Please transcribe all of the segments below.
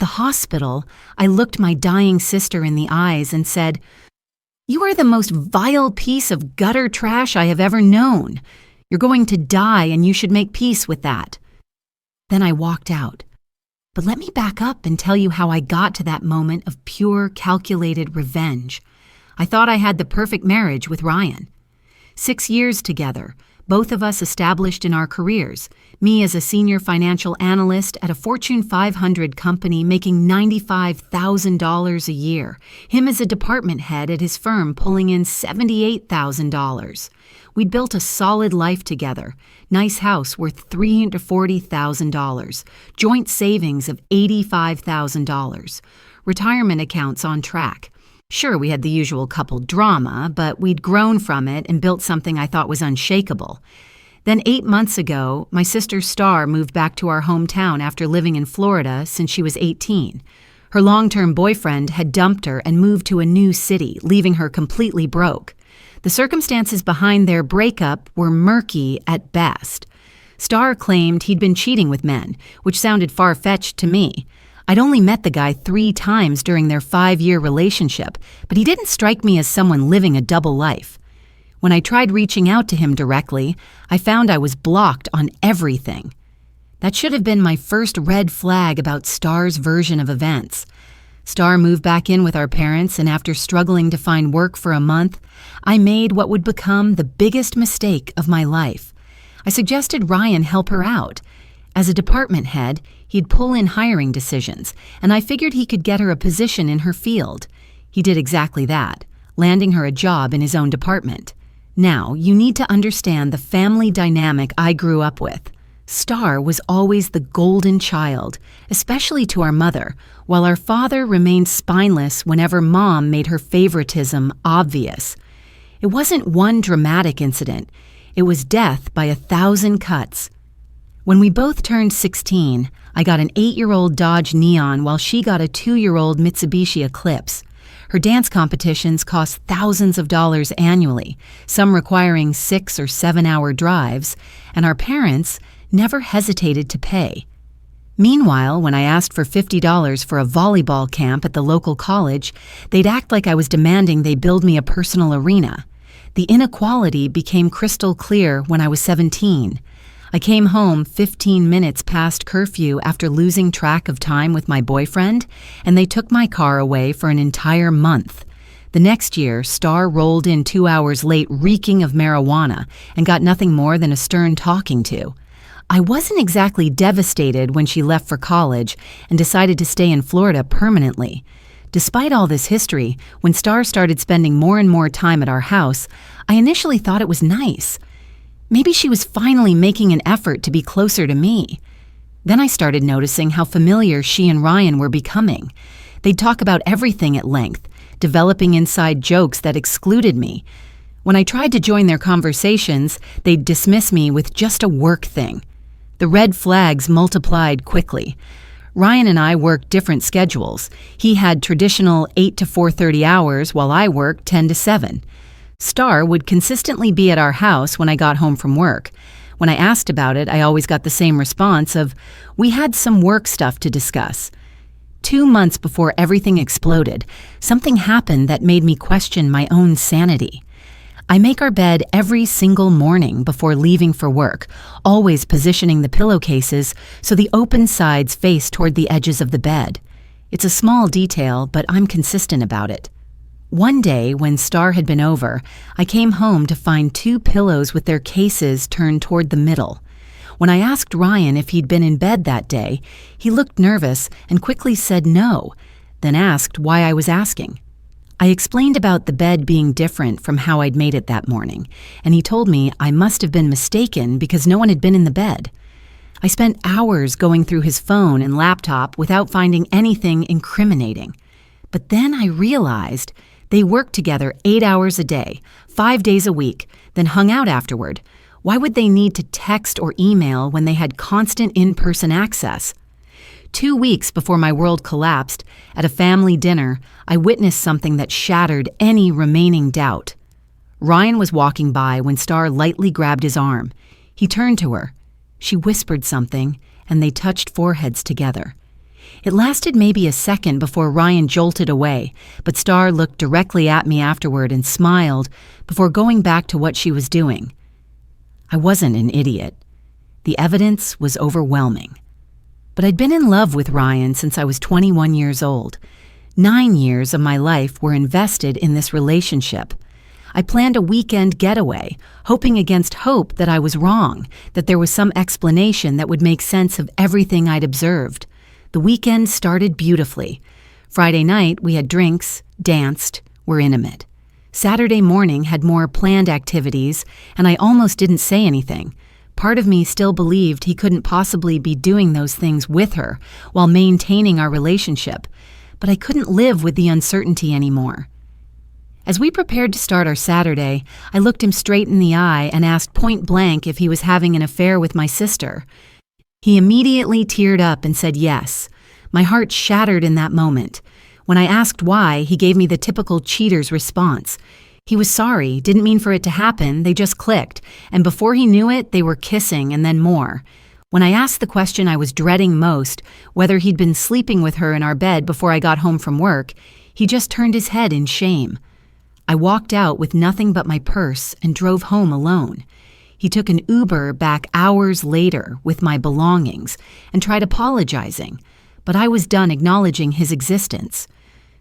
the hospital, I looked my dying sister in the eyes and said, "You are the most vile piece of gutter trash I have ever known. You're going to die and you should make peace with that." Then I walked out. But let me back up and tell you how I got to that moment of pure, calculated revenge. I thought I had the perfect marriage with Ryan. 6 years together, both of us established in our careers, me as a senior financial analyst at a Fortune 500 company making $95,000 a year, him as a department head at his firm pulling in $78,000. We'd built a solid life together, nice house worth $340,000, joint savings of $85,000, retirement accounts on track. Sure, we had the usual couple drama, but we'd grown from it and built something I thought was unshakable. Then 8 months ago, my sister Star moved back to our hometown after living in Florida since she was 18. Her long-term boyfriend had dumped her and moved to a new city, leaving her completely broke. The circumstances behind their breakup were murky at best. Star claimed he'd been cheating with men, which sounded far-fetched to me. I'd only met the guy 3 times during their 5-year relationship, but he didn't strike me as someone living a double life. When I tried reaching out to him directly, I found I was blocked on everything. That should have been my first red flag about Star's version of events. Star moved back in with our parents, and after struggling to find work for a month, I made what would become the biggest mistake of my life. I suggested Ryan help her out. As a department head, he'd pull in hiring decisions, and I figured he could get her a position in her field. He did exactly that, landing her a job in his own department. Now, you need to understand the family dynamic I grew up with. Star was always the golden child, especially to our mother, while our father remained spineless whenever Mom made her favoritism obvious. It wasn't one dramatic incident. It was death by 1,000 cuts. When we both turned 16, I got an 8-year-old Dodge Neon while she got a 2-year-old Mitsubishi Eclipse. Her dance competitions cost thousands of dollars annually, some requiring 6 or 7-hour drives, and our parents never hesitated to pay. Meanwhile, when I asked for $50 for a volleyball camp at the local college, they'd act like I was demanding they build me a personal arena. The inequality became crystal clear when I was 17. I came home 15 minutes past curfew after losing track of time with my boyfriend, and they took my car away for an entire month. The next year, Star rolled in 2 hours late reeking of marijuana and got nothing more than a stern talking to. I wasn't exactly devastated when she left for college and decided to stay in Florida permanently. Despite all this history, when Star started spending more and more time at our house, I initially thought it was nice. Maybe she was finally making an effort to be closer to me. Then I started noticing how familiar she and Ryan were becoming. They'd talk about everything at length, developing inside jokes that excluded me. When I tried to join their conversations, they'd dismiss me with just a work thing. The red flags multiplied quickly. Ryan and I worked different schedules. He had traditional 8 to 4:30 hours while I worked 10 to 7. Star would consistently be at our house when I got home from work. When I asked about it, I always got the same response of, "We had some work stuff to discuss." 2 months before everything exploded, something happened that made me question my own sanity. I make our bed every single morning before leaving for work, always positioning the pillowcases so the open sides face toward the edges of the bed. It's a small detail, but I'm consistent about it. One day, when Star had been over, I came home to find 2 pillows with their cases turned toward the middle. When I asked Ryan if he'd been in bed that day, he looked nervous and quickly said no, then asked why I was asking. I explained about the bed being different from how I'd made it that morning, and he told me I must have been mistaken because no one had been in the bed. I spent hours going through his phone and laptop without finding anything incriminating. But then I realized they worked together 8 hours a day, 5 days a week, then hung out afterward. Why would they need to text or email when they had constant in-person access? 2 weeks before my world collapsed, at a family dinner, I witnessed something that shattered any remaining doubt. Ryan was walking by when Star lightly grabbed his arm. He turned to her. She whispered something, and they touched foreheads together. It lasted maybe a second before Ryan jolted away, but Star looked directly at me afterward and smiled before going back to what she was doing. I wasn't an idiot. The evidence was overwhelming. But I'd been in love with Ryan since I was 21 years old. 9 years of my life were invested in this relationship. I planned a weekend getaway, hoping against hope that I was wrong, that there was some explanation that would make sense of everything I'd observed. The weekend started beautifully. Friday night, we had drinks, danced, were intimate. Saturday morning had more planned activities, and I almost didn't say anything. Part of me still believed he couldn't possibly be doing those things with her while maintaining our relationship, but I couldn't live with the uncertainty anymore. As we prepared to start our Saturday, I looked him straight in the eye and asked point blank if he was having an affair with my sister. He immediately teared up and said yes. My heart shattered in that moment. When I asked why, he gave me the typical cheater's response. He was sorry, didn't mean for it to happen, they just clicked, and before he knew it, they were kissing and then more. When I asked the question I was dreading most, whether he'd been sleeping with her in our bed before I got home from work, he just turned his head in shame. I walked out with nothing but my purse and drove home alone. He took an Uber back hours later with my belongings and tried apologizing, but I was done acknowledging his existence.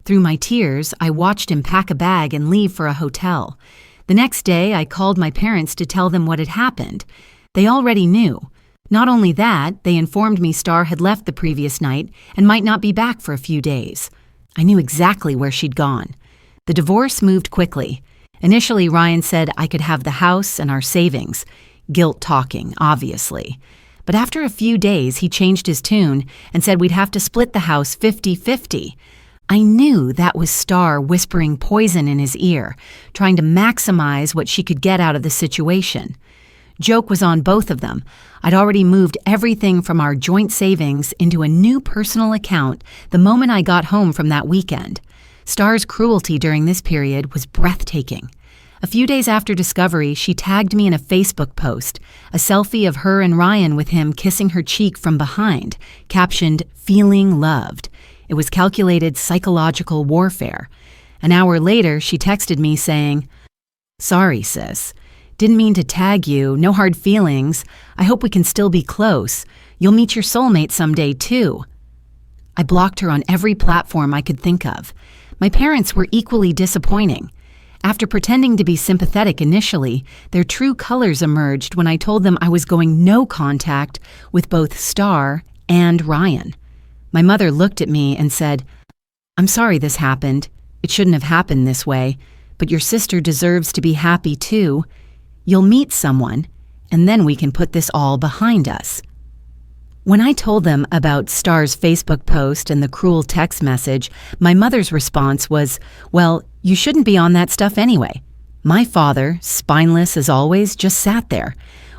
Through my tears, I watched him pack a bag and leave for a hotel. The next day, I called my parents to tell them what had happened. They already knew. Not only that, they informed me Star had left the previous night and might not be back for a few days. I knew exactly where she'd gone. The divorce moved quickly. Initially, Ryan said I could have the house and our savings. Guilt talking, obviously. But after a few days, he changed his tune and said we'd have to split the house 50-50. I knew that was Star whispering poison in his ear, trying to maximize what she could get out of the situation. Joke was on both of them. I'd already moved everything from our joint savings into a new personal account the moment I got home from that weekend. Star's cruelty during this period was breathtaking. A few days after discovery, she tagged me in a Facebook post, a selfie of her and Ryan with him kissing her cheek from behind, captioned, "Feeling loved." It was calculated psychological warfare. An hour later, she texted me saying, "Sorry, sis. Didn't mean to tag you, no hard feelings. I hope we can still be close. You'll meet your soulmate someday, too." I blocked her on every platform I could think of. My parents were equally disappointing. After pretending to be sympathetic initially, their true colors emerged when I told them I was going no contact with both Star and Ryan. My mother looked at me and said, "I'm sorry this happened. It shouldn't have happened this way, but your sister deserves to be happy too. You'll meet someone, and then we can put this all behind us." When I told them about Star's Facebook post and the cruel text message, my mother's response was, "Well, you shouldn't be on that stuff anyway." My father, spineless as always, just sat there.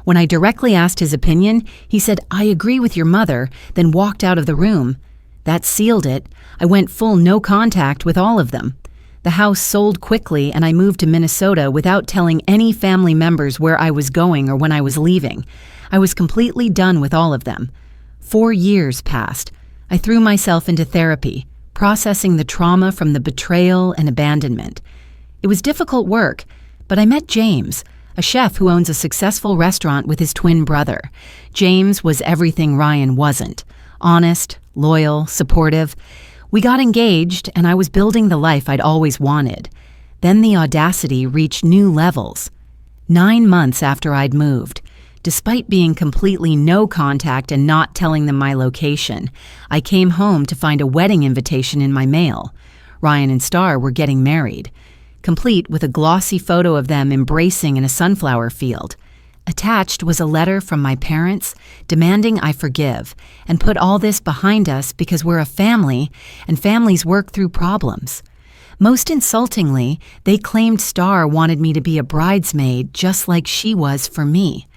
When I directly asked his opinion, he said, "I agree with your mother," then walked out of the room. That sealed it. I went full no contact with all of them. The house sold quickly and I moved to Minnesota without telling any family members where I was going or when I was leaving. I was completely done with all of them. 4 years passed. I threw myself into therapy, processing the trauma from the betrayal and abandonment. It was difficult work, but I met James, a chef who owns a successful restaurant with his twin brother. James was everything Ryan wasn't. Honest, loyal, supportive. We got engaged, and I was building the life I'd always wanted. Then the audacity reached new levels. 9 months after I'd moved, despite being completely no contact and not telling them my location, I came home to find a wedding invitation in my mail. Ryan and Star were getting married, complete with a glossy photo of them embracing in a sunflower field. Attached was a letter from my parents demanding I forgive and put all this behind us because we're a family and families work through problems. Most insultingly, they claimed Star wanted me to be a bridesmaid just like she was for me.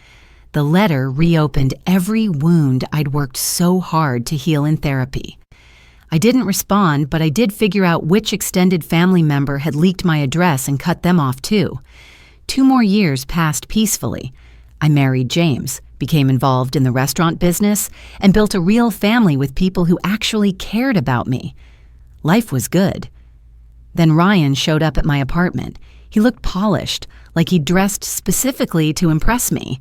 The letter reopened every wound I'd worked so hard to heal in therapy. I didn't respond, but I did figure out which extended family member had leaked my address and cut them off too. 2 more years passed peacefully. I married James, became involved in the restaurant business, and built a real family with people who actually cared about me. Life was good. Then Ryan showed up at my apartment. He looked polished, like he'd dressed specifically to impress me.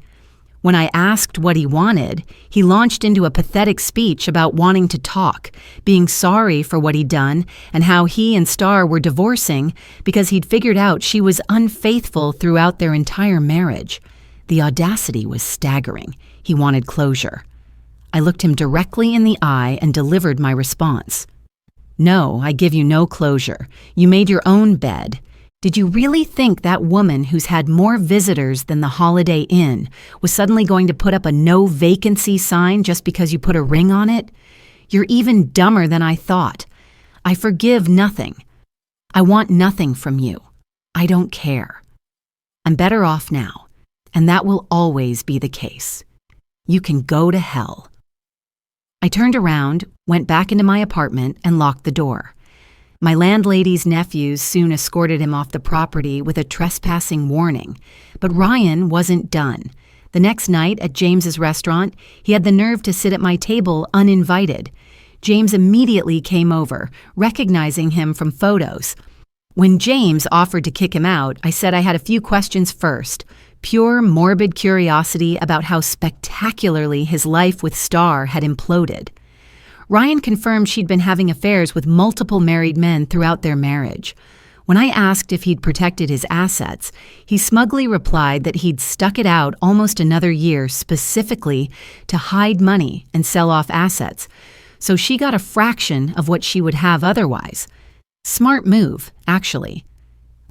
When I asked what he wanted, he launched into a pathetic speech about wanting to talk, being sorry for what he'd done, and how he and Star were divorcing because he'd figured out she was unfaithful throughout their entire marriage. The audacity was staggering. He wanted closure. I looked him directly in the eye and delivered my response. No, I give you no closure. You made your own bed. Did you really think that woman who's had more visitors than the Holiday Inn was suddenly going to put up a no vacancy sign just because you put a ring on it? You're even dumber than I thought. I forgive nothing. I want nothing from you. I don't care. I'm better off now, and that will always be the case. You can go to hell. I turned around, went back into my apartment, and locked the door. My landlady's nephews soon escorted him off the property with a trespassing warning. But Ryan wasn't done. The next night at James's restaurant, he had the nerve to sit at my table uninvited. James immediately came over, recognizing him from photos. When James offered to kick him out, I said I had a few questions first. Pure, morbid curiosity about how spectacularly his life with Star had imploded. Ryan confirmed she'd been having affairs with multiple married men throughout their marriage. When I asked if he'd protected his assets, he smugly replied that he'd stuck it out almost another year specifically to hide money and sell off assets, so she got a fraction of what she would have otherwise. Smart move, actually.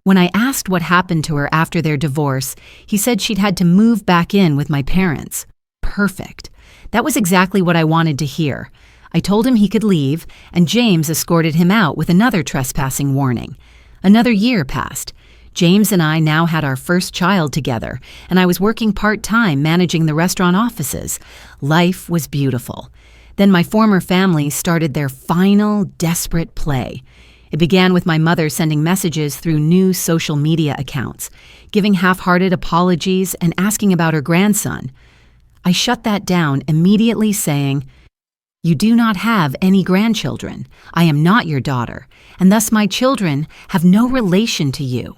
When I asked what happened to her after their divorce, he said she'd had to move back in with my parents. Perfect. That was exactly what I wanted to hear. I told him he could leave, and James escorted him out with another trespassing warning. Another year passed. James and I now had our first child together, and I was working part-time managing the restaurant offices. Life was beautiful. Then my former family started their final, desperate play. It began with my mother sending messages through new social media accounts, giving half-hearted apologies and asking about her grandson. I shut that down, immediately saying, "You do not have any grandchildren. I am not your daughter, and thus my children have no relation to you.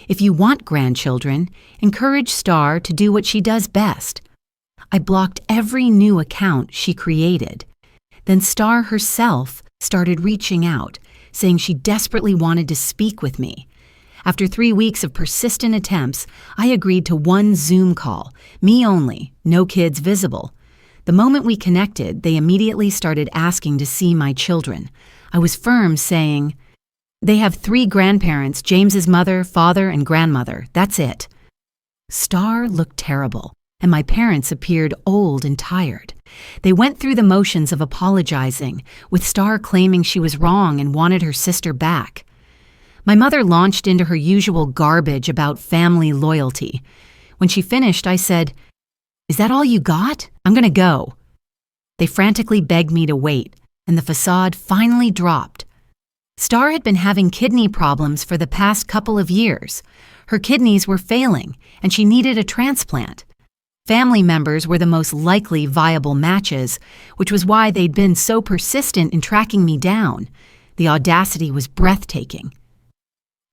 If you want grandchildren, encourage Star to do what she does best." I blocked every new account she created. Then Star herself started reaching out, saying she desperately wanted to speak with me. After 3 weeks of persistent attempts, I agreed to one Zoom call, me only, no kids visible. The moment we connected, they immediately started asking to see my children. I was firm, saying, "They have 3 grandparents, James's mother, father, and grandmother. That's it." Star looked terrible, and my parents appeared old and tired. They went through the motions of apologizing, with Star claiming she was wrong and wanted her sister back. My mother launched into her usual garbage about family loyalty. When she finished, I said, "Is that all you got? I'm going to go." They frantically begged me to wait, and the facade finally dropped. Star had been having kidney problems for the past couple of years. Her kidneys were failing, and she needed a transplant. Family members were the most likely viable matches, which was why they'd been so persistent in tracking me down. The audacity was breathtaking.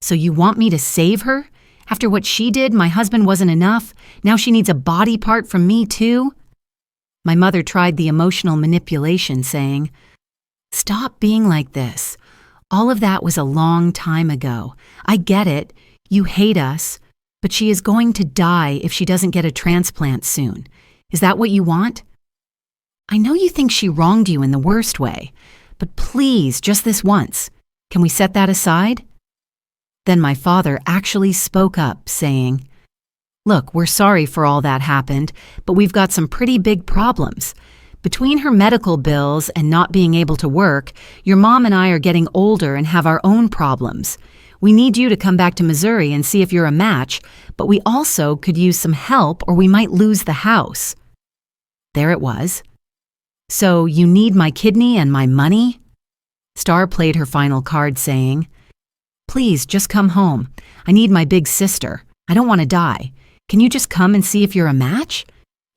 "So you want me to save her? After what she did, my husband wasn't enough. Now she needs a body part from me too?" My mother tried the emotional manipulation, saying, "Stop being like this. All of that was a long time ago. I get it. You hate us. But she is going to die if she doesn't get a transplant soon. Is that what you want? I know you think she wronged you in the worst way, but please, just this once. Can we set that aside?" Then my father actually spoke up, saying, "Look, we're sorry for all that happened, but we've got some pretty big problems. Between her medical bills and not being able to work, your mom and I are getting older and have our own problems. We need you to come back to Missouri and see if you're a match, but we also could use some help or we might lose the house." There it was. "So you need my kidney and my money?" Star played her final card, saying, "Please, just come home. I need my big sister. I don't want to die. Can you just come and see if you're a match?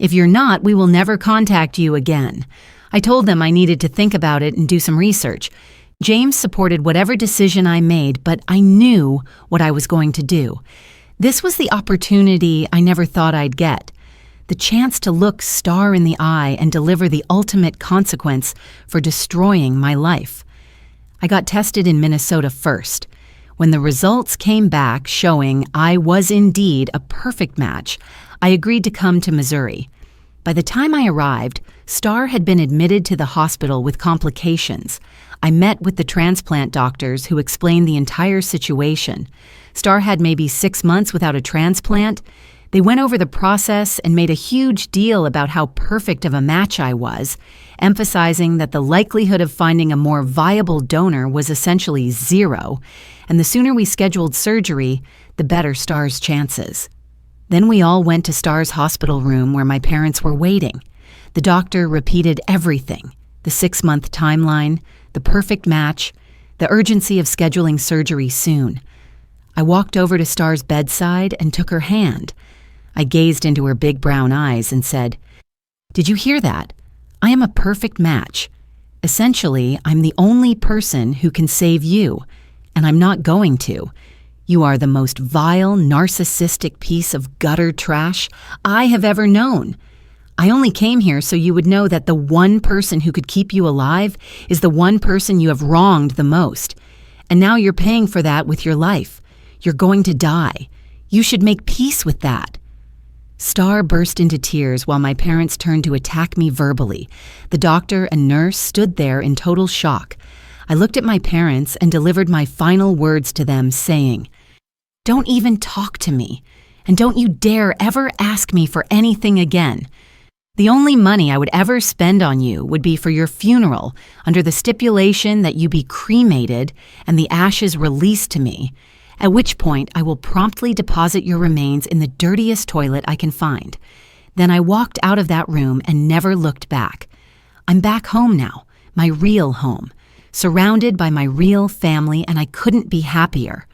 If you're not, we will never contact you again. I told them I needed to think about it and do some research. James supported whatever decision I made, but I knew what I was going to do. This was the opportunity I never thought I'd get. The chance to look Star in the eye and deliver the ultimate consequence for destroying my life. I got tested in Minnesota first. When the results came back showing I was indeed a perfect match, I agreed to come to Missouri. By the time I arrived, Star had been admitted to the hospital with complications. I met with the transplant doctors who explained the entire situation. Star had maybe 6 months without a transplant. They went over the process and made a huge deal about how perfect of a match I was, emphasizing that the likelihood of finding a more viable donor was essentially zero, and the sooner we scheduled surgery, the better Star's chances. Then we all went to Star's hospital room where my parents were waiting. The doctor repeated everything: the 6-month timeline, the perfect match, the urgency of scheduling surgery soon. I walked over to Star's bedside and took her hand. I gazed into her big brown eyes and said, "Did you hear that? I am a perfect match. Essentially, I'm the only person who can save you, and I'm not going to. You are the most vile, narcissistic piece of gutter trash I have ever known. I only came here so you would know that the one person who could keep you alive is the one person you have wronged the most. And now you're paying for that with your life. You're going to die. You should make peace with that." Star burst into tears while my parents turned to attack me verbally. The doctor and nurse stood there in total shock. I looked at my parents and delivered my final words to them, saying, "Don't even talk to me, and don't you dare ever ask me for anything again. The only money I would ever spend on you would be for your funeral, under the stipulation that you be cremated and the ashes released to me, at which point I will promptly deposit your remains in the dirtiest toilet I can find." Then I walked out of that room and never looked back. I'm back home now, my real home, surrounded by my real family, and I couldn't be happier.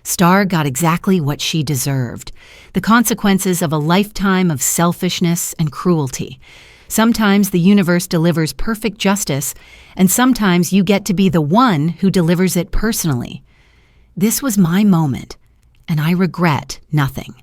Star got exactly what she deserved: the consequences of a lifetime of selfishness and cruelty. Sometimes the universe delivers perfect justice, and sometimes you get to be the one who delivers it personally. This was my moment, and I regret nothing.